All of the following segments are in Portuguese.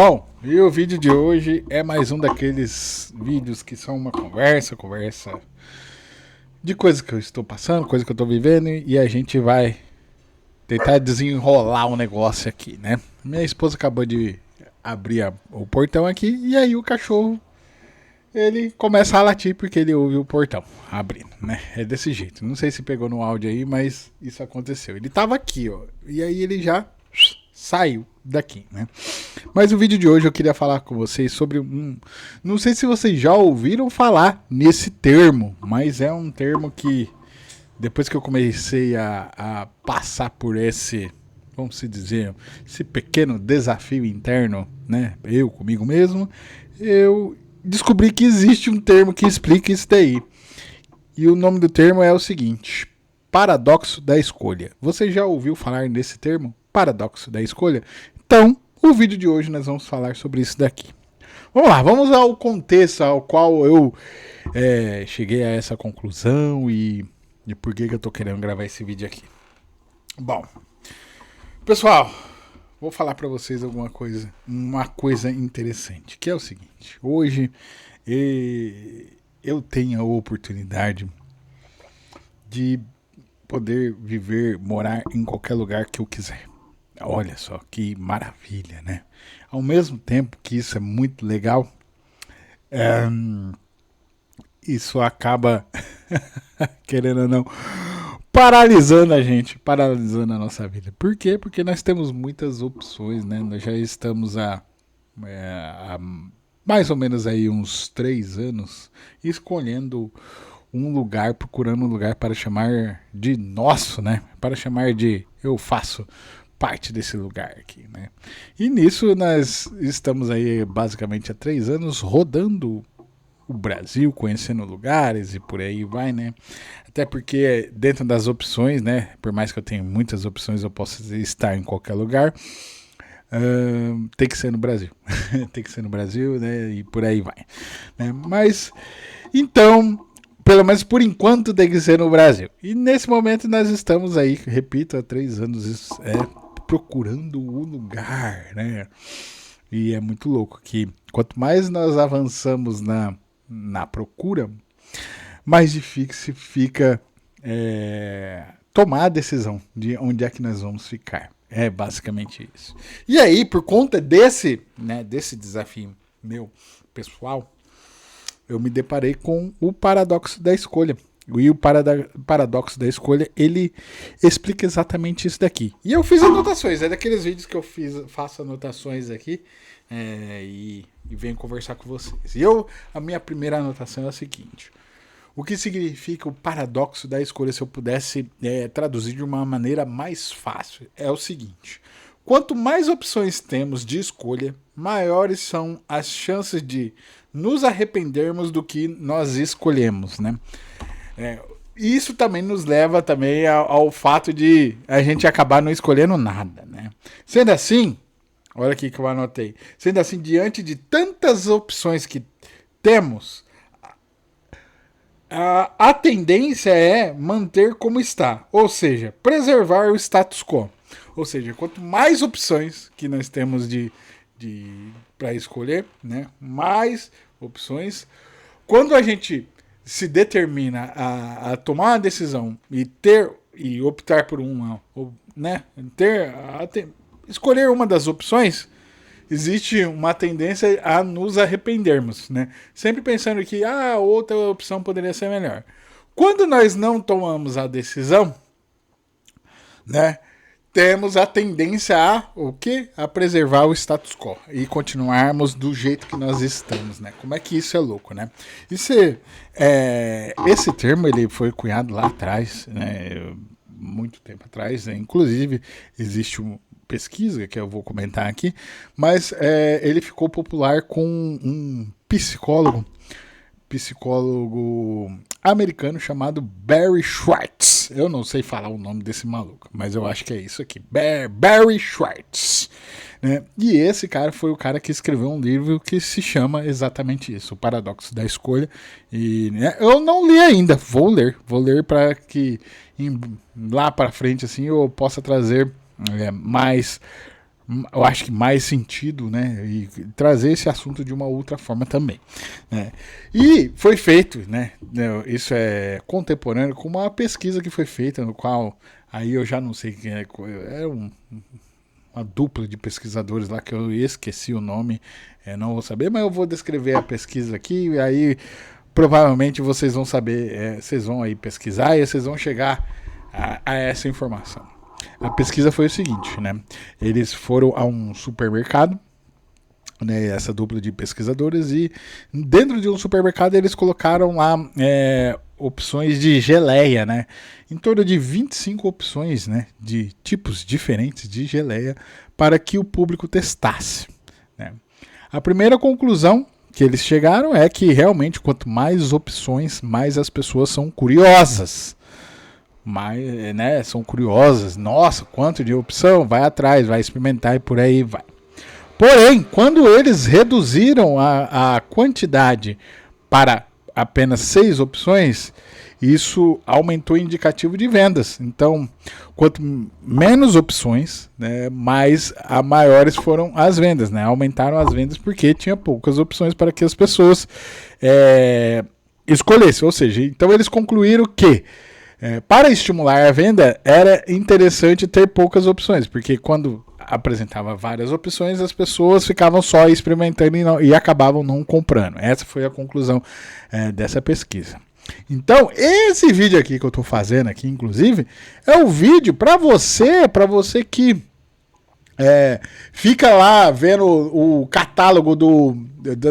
Bom, e o vídeo de hoje é mais um daqueles vídeos que são uma conversa de coisas que eu estou passando, coisas que eu estou vivendo e a gente vai tentar desenrolar um negócio aqui, né? Minha esposa acabou de abrir o portão aqui e aí o cachorro ele começa a latir porque ele ouve o portão abrindo, né? É desse jeito. Não sei se pegou no áudio aí, mas isso aconteceu. Ele tava aqui, ó, e aí ele já saiu daqui, né? Mas o vídeo de hoje eu queria falar com vocês sobre não sei se vocês já ouviram falar nesse termo, mas é um termo que depois que eu comecei a passar por esse, vamos se dizer, esse pequeno desafio interno, né? Eu comigo mesmo, eu descobri que existe um termo que explica isso daí. E o nome do termo é o seguinte: paradoxo da escolha. Você já ouviu falar nesse termo? Paradoxo da escolha? Então, o vídeo de hoje nós vamos falar sobre isso daqui. Vamos lá, vamos ao contexto ao qual eu cheguei a essa conclusão e por que eu tô querendo gravar esse vídeo aqui. Bom, pessoal, vou falar para vocês uma coisa interessante, que é o seguinte: hoje eu tenho a oportunidade de poder viver, morar em qualquer lugar que eu quiser. Olha só que maravilha, né? Ao mesmo tempo que isso é muito legal, isso acaba, querendo ou não, paralisando a gente, paralisando a nossa vida. Por quê? Porque nós temos muitas opções, né? Nós já estamos há mais ou menos aí uns 3 anos escolhendo um lugar, procurando um lugar para chamar de nosso, né? Para chamar de eu faço parte desse lugar aqui, né? E nisso nós estamos aí basicamente há 3 anos rodando o Brasil, conhecendo lugares e por aí vai, né? Até porque dentro das opções, né? Por mais que eu tenha muitas opções, eu posso estar em qualquer lugar. Tem que ser no Brasil. Tem que ser no Brasil, né? E por aí vai, né? Mas, então, pelo menos por enquanto tem que ser no Brasil. E nesse momento nós estamos aí, repito, há 3 anos procurando o lugar, né? E é muito louco que quanto mais nós avançamos na procura, mais difícil fica tomar a decisão de onde é que nós vamos ficar. É basicamente isso. E aí, por conta desse desafio meu pessoal, eu me deparei com o paradoxo da escolha. E o paradoxo da escolha, ele explica exatamente isso daqui. E eu fiz anotações, é daqueles vídeos que eu faço anotações aqui e venho conversar com vocês. E a minha primeira anotação é a seguinte: o que significa o paradoxo da escolha, se eu pudesse traduzir de uma maneira mais fácil, é o seguinte: quanto mais opções temos de escolha, maiores são as chances de nos arrependermos do que nós escolhemos, né? E isso também nos leva também ao fato de a gente acabar não escolhendo nada, né? Sendo assim, olha aqui que eu anotei. Sendo assim, diante de tantas opções que temos, a tendência é manter como está, ou seja, preservar o status quo. Ou seja, quanto mais opções que nós temos para escolher, né? Mais opções. Quando a gente se determina a tomar uma decisão e optar por uma, né? Escolher uma das opções, existe uma tendência a nos arrependermos, né? Sempre pensando que outra opção poderia ser melhor. Quando nós não tomamos a decisão, né? Temos a tendência a preservar o status quo e continuarmos do jeito que nós estamos, né? Como é que isso é louco, né? Esse termo ele foi cunhado lá atrás, né? Muito tempo atrás, né? Inclusive existe uma pesquisa que eu vou comentar aqui, mas ele ficou popular com um psicólogo americano chamado Barry Schwartz. Eu não sei falar o nome desse maluco, mas eu acho que é isso aqui, Barry Schwartz, né? E esse cara foi o cara que escreveu um livro que se chama exatamente isso, O Paradoxo da Escolha. E eu não li ainda, vou ler para que lá para frente assim eu possa trazer mais eu acho que mais sentido, né, e trazer esse assunto de uma outra forma também, né. E foi feito, né, isso é contemporâneo com uma pesquisa que foi feita, no qual aí eu já não sei quem é uma dupla de pesquisadores lá que eu esqueci o nome, não vou saber, mas eu vou descrever a pesquisa aqui e aí provavelmente vocês vão saber, vocês vão aí pesquisar e vocês vão chegar a essa informação. A pesquisa foi o seguinte, né? Eles foram a um supermercado, né? Essa dupla de pesquisadores, e dentro de um supermercado eles colocaram lá opções de geleia, né? Em torno de 25 opções, né? De tipos diferentes de geleia para que o público testasse, né? A primeira conclusão que eles chegaram é que realmente quanto mais opções, mais as pessoas são curiosas. Mas, né, são curiosas. Nossa, quanto de opção, vai atrás, vai experimentar e por aí vai. Porém, quando eles reduziram a quantidade para apenas 6 opções, isso aumentou o indicativo de vendas. Então, quanto menos opções, né, maiores foram as vendas, né? Aumentaram as vendas porque tinha poucas opções para que as pessoas escolhessem. Ou seja, então eles concluíram que para estimular a venda, era interessante ter poucas opções, porque quando apresentava várias opções, as pessoas ficavam só experimentando e acabavam não comprando. Essa foi a conclusão dessa pesquisa. Então, esse vídeo aqui que eu estou fazendo aqui, inclusive, é o vídeo para você que fica lá vendo o catálogo do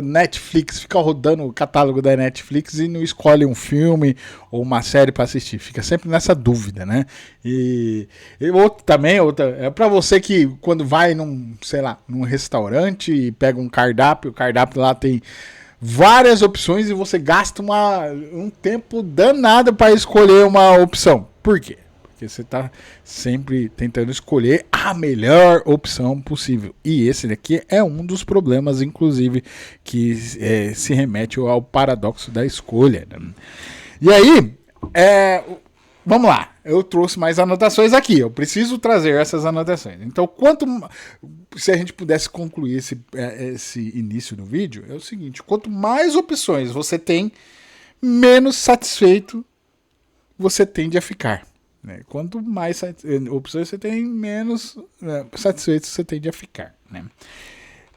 Netflix, fica rodando o catálogo da Netflix e não escolhe um filme ou uma série para assistir. Fica sempre nessa dúvida, né? E outra é para você que quando vai num restaurante e pega um cardápio, o cardápio lá tem várias opções e você gasta um tempo danado para escolher uma opção. Por quê? Porque você está sempre tentando escolher a melhor opção possível. E esse daqui é um dos problemas, inclusive, que se remete ao paradoxo da escolha, né? E aí, vamos lá. Eu trouxe mais anotações aqui. Eu preciso trazer essas anotações. Então, se a gente pudesse concluir esse início do vídeo, é o seguinte: quanto mais opções você tem, menos satisfeito você tende a ficar. Quanto mais opções você tem, menos satisfeito você tende a ficar, né?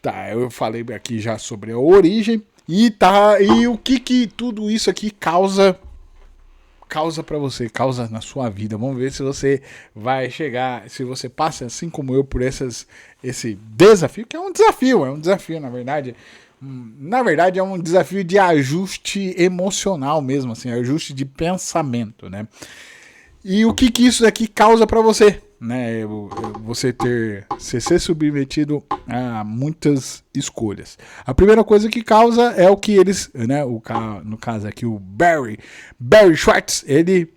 Tá, eu falei aqui já sobre a origem e o que tudo isso aqui causa para você, causa na sua vida. Vamos ver se você vai chegar, se você passa assim como eu por esse desafio, que é um desafio, na verdade. Na verdade é um desafio de ajuste emocional mesmo, assim, ajuste de pensamento, né? E o que isso daqui causa para você, né? Você ser submetido a muitas escolhas. A primeira coisa que causa é o que eles, né? No caso aqui o Barry Schwartz, ele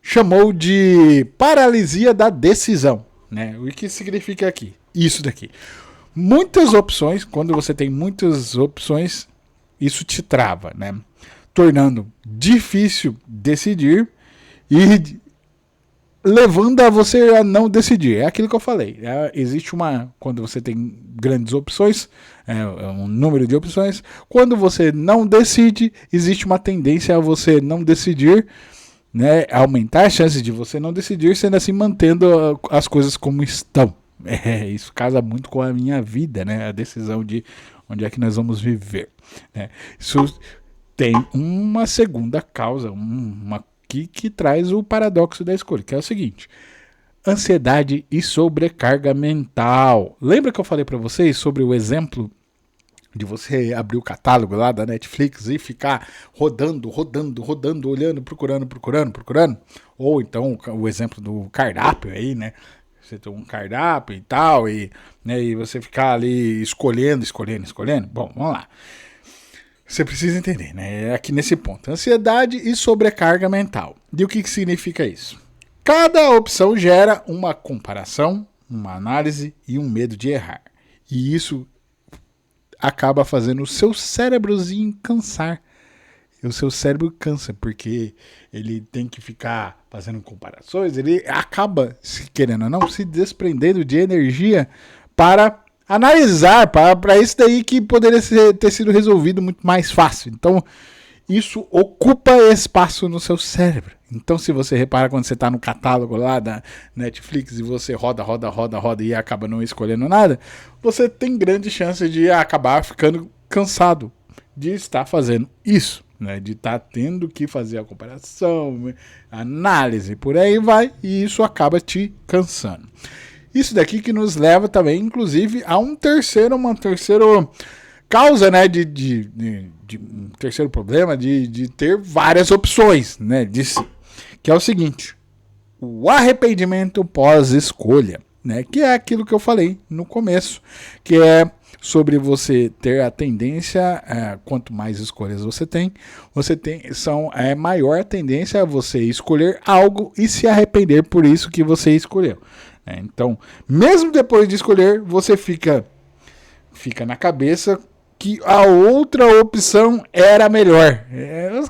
chamou de paralisia da decisão, né? O que significa aqui? Isso daqui. Muitas opções, quando você tem muitas opções, isso te trava, né? Tornando difícil decidir e levando a você a não decidir. É aquilo que eu falei. Existe quando você tem grandes opções, um número de opções, quando você não decide, existe uma tendência a você não decidir, né, aumentar as chances de você não decidir, sendo assim mantendo as coisas como estão. Isso casa muito com a minha vida, né? A decisão de onde é que nós vamos viver, né? Isso tem uma segunda causa, que traz o paradoxo da escolha, que é o seguinte: ansiedade e sobrecarga mental. Lembra que eu falei para vocês sobre o exemplo de você abrir o catálogo lá da Netflix e ficar rodando, olhando, procurando? Ou então o exemplo do cardápio aí, né? Você tem um cardápio e tal, né, e você ficar ali escolhendo. Bom, vamos lá. Você precisa entender, né? Aqui nesse ponto. Ansiedade e sobrecarga mental. E o que significa isso? Cada opção gera uma comparação, uma análise e um medo de errar. E isso acaba fazendo o seu cérebrozinho cansar o seu cérebro cansa, porque ele tem que ficar fazendo comparações, ele acaba, se querendo ou não, se desprendendo de energia para analisar, para isso daí que poderia ter sido resolvido muito mais fácil. Então, isso ocupa espaço no seu cérebro. Então, se você repara quando você está no catálogo lá da Netflix e você roda e acaba não escolhendo nada, você tem grande chance de acabar ficando cansado de estar fazendo isso, né? De estar tendo que fazer a comparação, análise, por aí vai, e isso acaba te cansando. Isso daqui que nos leva também, inclusive, a uma terceira causa, né, de um terceiro problema de ter várias opções, né, que é o seguinte: o arrependimento pós-escolha, né, que é aquilo que eu falei no começo, que é sobre você ter a tendência, quanto mais escolhas você tem, maior a tendência a você escolher algo e se arrepender por isso que você escolheu. Então, mesmo depois de escolher, você fica na cabeça que a outra opção era melhor.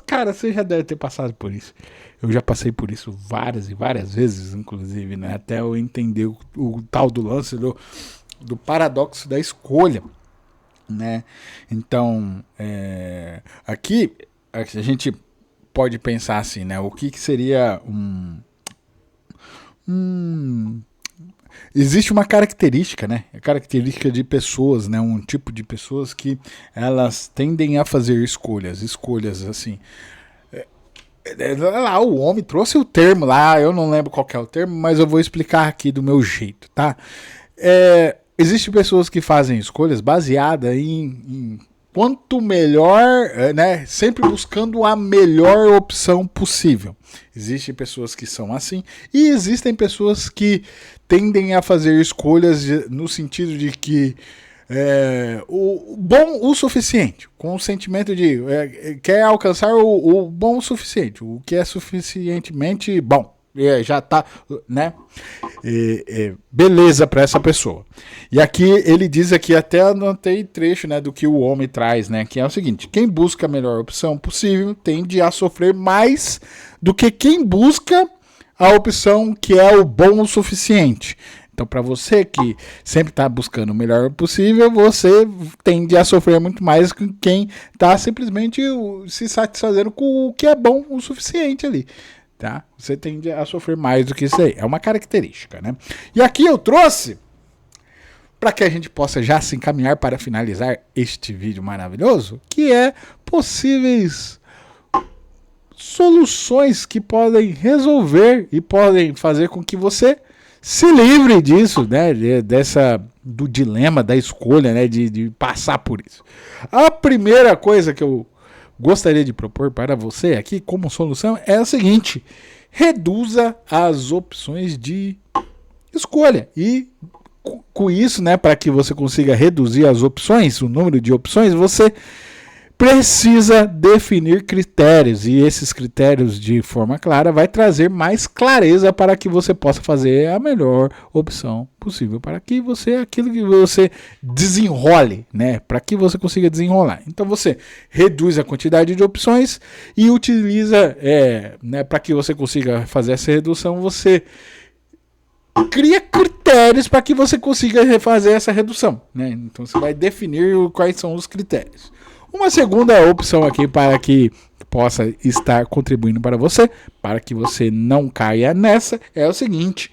Cara, você já deve ter passado por isso. Eu já passei por isso várias e várias vezes, inclusive, né? Até eu entender o tal do lance do paradoxo da escolha, né? Então, aqui a gente pode pensar assim, né? O que seria existe uma característica, né? A característica de pessoas, né? Um tipo de pessoas que elas tendem a fazer escolhas assim. Lá o homem trouxe o termo lá, eu não lembro qual é o termo, mas eu vou explicar aqui do meu jeito, tá? Existem pessoas que fazem escolhas baseadas em quanto melhor, né? Sempre buscando a melhor opção possível. Existem pessoas que são assim e existem pessoas que tendem a fazer escolhas no sentido de que o bom o suficiente, com o sentimento de quer alcançar o bom o suficiente, o que é suficientemente bom. Já tá, né? Beleza para essa pessoa. E aqui ele diz aqui, até anotei trecho, né, do que o homem traz, né, que é o seguinte: quem busca a melhor opção possível tende a sofrer mais do que quem busca a opção que é o bom o suficiente. Então, para você que sempre está buscando o melhor possível, você tende a sofrer muito mais que quem está simplesmente se satisfazendo com o que é bom o suficiente ali. Tá? Você tende a sofrer mais do que isso aí. É uma característica, né? E aqui eu trouxe, para que a gente possa já se encaminhar para finalizar este vídeo maravilhoso, que é possíveis soluções que podem resolver e podem fazer com que você se livre disso, né? Do dilema da escolha, né? De passar por isso. A primeira coisa que eu gostaria de propor para você aqui como solução é a seguinte: reduza as opções de escolha. E com isso, né, para que você consiga reduzir as opções, o número de opções, você precisa definir critérios, e esses critérios de forma clara vai trazer mais clareza para que você possa fazer a melhor opção possível, para que você, aquilo que você desenrole, né, para que você consiga desenrolar. Então você reduz a quantidade de opções e utiliza, né, para que você consiga fazer essa redução, você cria critérios para que você consiga fazer essa redução, né? Então você vai definir quais são os critérios. Uma segunda opção aqui para que possa estar contribuindo para que você não caia nessa, é o seguinte: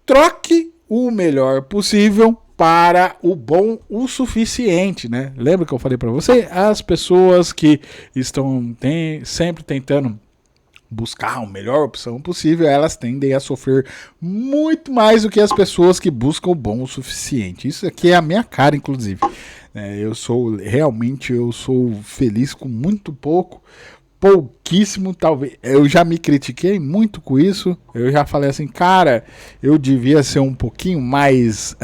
troque o melhor possível para o bom o suficiente, né? Lembra que eu falei para você? As pessoas que estão sempre tentando buscar a melhor opção possível, elas tendem a sofrer muito mais do que as pessoas que buscam o bom o suficiente. Isso aqui é a minha cara, inclusive. Eu sou feliz com muito pouco, pouquíssimo, talvez. Eu já me critiquei muito com isso. Eu já falei assim, cara, eu devia ser um pouquinho mais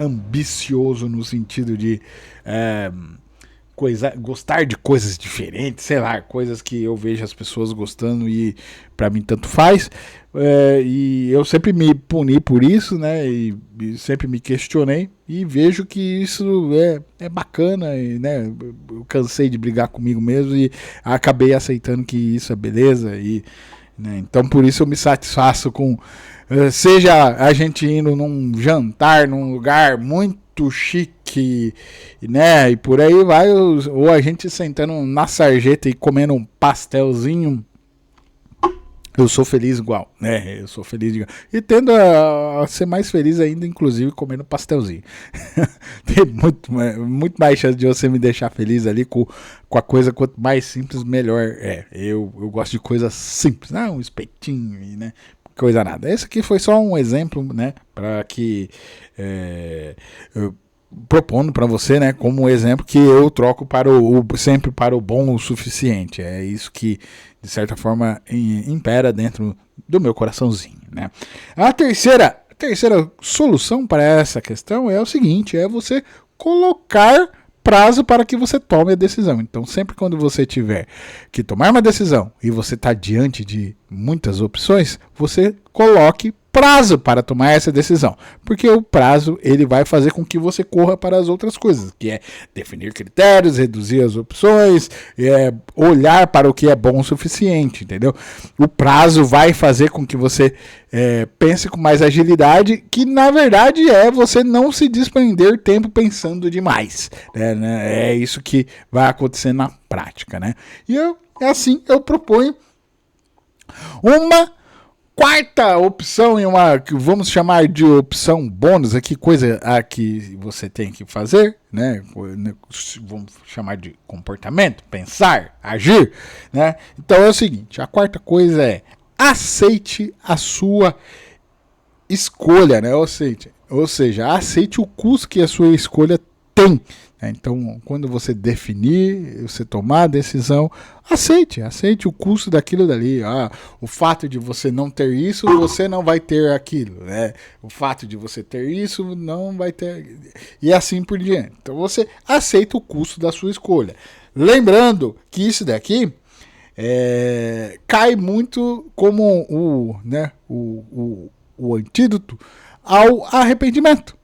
ambicioso no sentido de gostar de coisas diferentes, sei lá, coisas que eu vejo as pessoas gostando e pra mim tanto faz. E eu sempre me puni por isso, né? E sempre me questionei e vejo que isso é bacana, e, né? Eu cansei de brigar comigo mesmo e acabei aceitando que isso é beleza e, né? Então por isso eu me satisfaço com seja a gente indo num jantar num lugar muito chique, né? E por aí vai, ou a gente sentando na sarjeta e comendo um pastelzinho. Eu sou feliz igual, né? Eu sou feliz igual. E tendo a ser mais feliz ainda, inclusive, comendo pastelzinho. Tem muito mais chance de você me deixar feliz ali com a coisa, quanto mais simples, melhor. Eu gosto de coisas simples, né? Um espetinho, né? Coisa nada. Esse aqui foi só um exemplo, né? Para que... propondo para você, né, como um exemplo que eu troco sempre para o bom o suficiente. É isso que, de certa forma, impera dentro do meu coraçãozinho, né? A terceira solução para essa questão é o seguinte, é você colocar prazo para que você tome a decisão. Então, sempre quando você tiver que tomar uma decisão e você está diante de muitas opções, você coloque prazo para tomar essa decisão, porque o prazo ele vai fazer com que você corra para as outras coisas, que é definir critérios, reduzir as opções, olhar para o que é bom o suficiente, entendeu? O prazo vai fazer com que você pense com mais agilidade, que na verdade é você não se desprender tempo pensando demais, né? É isso que vai acontecer na prática, né? E assim eu proponho uma quarta opção, que vamos chamar de opção bônus aqui, coisa que você tem que fazer, né? Vamos chamar de comportamento, pensar, agir, né? Então é o seguinte, a quarta coisa é aceite a sua escolha, né? Ou seja, aceite o custo que a sua escolha tem. Então, quando você definir, você tomar a decisão, aceite o custo daquilo dali. O fato de você não ter isso, você não vai ter aquilo, né? O fato de você ter isso, não vai ter... E assim por diante. Então, você aceita o custo da sua escolha. Lembrando que isso daqui cai muito como o antídoto ao arrependimento.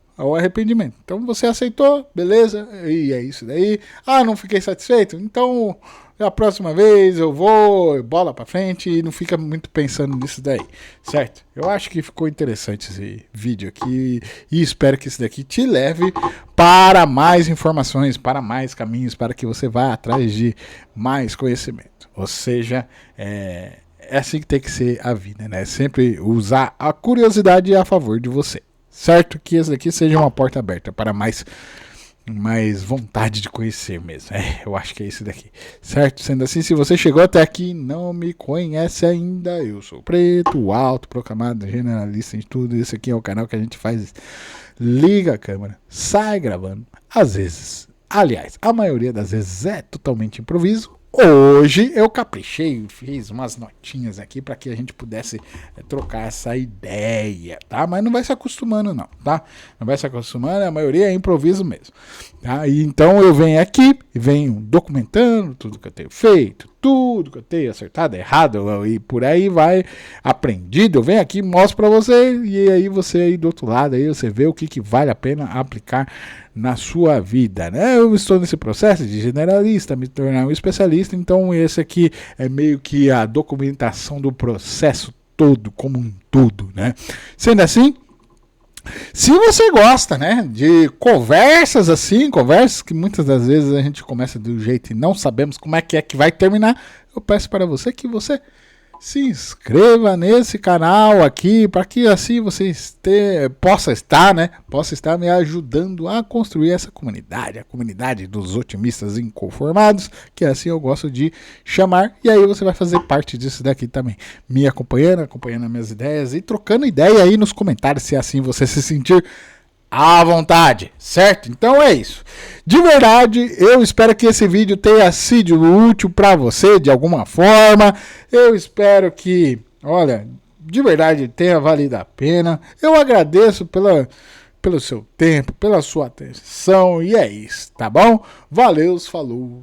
Então você aceitou, beleza, e é isso daí. Não fiquei satisfeito, então a próxima vez eu vou bola pra frente e não fica muito pensando nisso daí, certo? Eu acho que ficou interessante esse vídeo aqui e espero que isso daqui te leve para mais informações, para mais caminhos, para que você vá atrás de mais conhecimento. Ou seja, é assim que tem que ser a vida, né? Sempre usar a curiosidade a favor de você. Certo? Que esse daqui seja uma porta aberta para mais vontade de conhecer mesmo. Eu acho que é esse daqui. Certo? Sendo assim, se você chegou até aqui e não me conhece ainda, eu sou Preto, alto, proclamado, generalista em tudo. Esse aqui é o canal que a gente faz. Liga a câmera, sai gravando. Às vezes, aliás, a maioria das vezes é totalmente improviso. Hoje eu caprichei, fiz umas notinhas aqui para que a gente pudesse trocar essa ideia, tá? Mas não vai se acostumando não, tá? Não vai se acostumando, a maioria é improviso mesmo, tá? E então eu venho aqui, venho documentando tudo que eu tenho feito, tudo que eu tenho acertado, errado e por aí vai, aprendido, eu venho aqui, mostro para você e aí você aí do outro lado, aí você vê o que vale a pena aplicar na sua vida, né? Eu estou nesse processo de generalista, me tornar um especialista, então esse aqui é meio que a documentação do processo todo, como um todo, né? Sendo assim, se você gosta, né, de conversas assim, conversas que muitas das vezes a gente começa do jeito e não sabemos como é que vai terminar, eu peço para você que você se inscreva nesse canal aqui, para que assim você possa estar me ajudando a construir essa comunidade, a comunidade dos otimistas inconformados, que assim eu gosto de chamar, e aí você vai fazer parte disso daqui também, me acompanhando as minhas ideias e trocando ideia aí nos comentários, se assim você se sentir à vontade, certo? Então é isso. De verdade, eu espero que esse vídeo tenha sido útil para você de alguma forma. Eu espero que, olha, de verdade tenha valido a pena. Eu agradeço pelo seu tempo, pela sua atenção. E é isso, tá bom? Valeu, falou!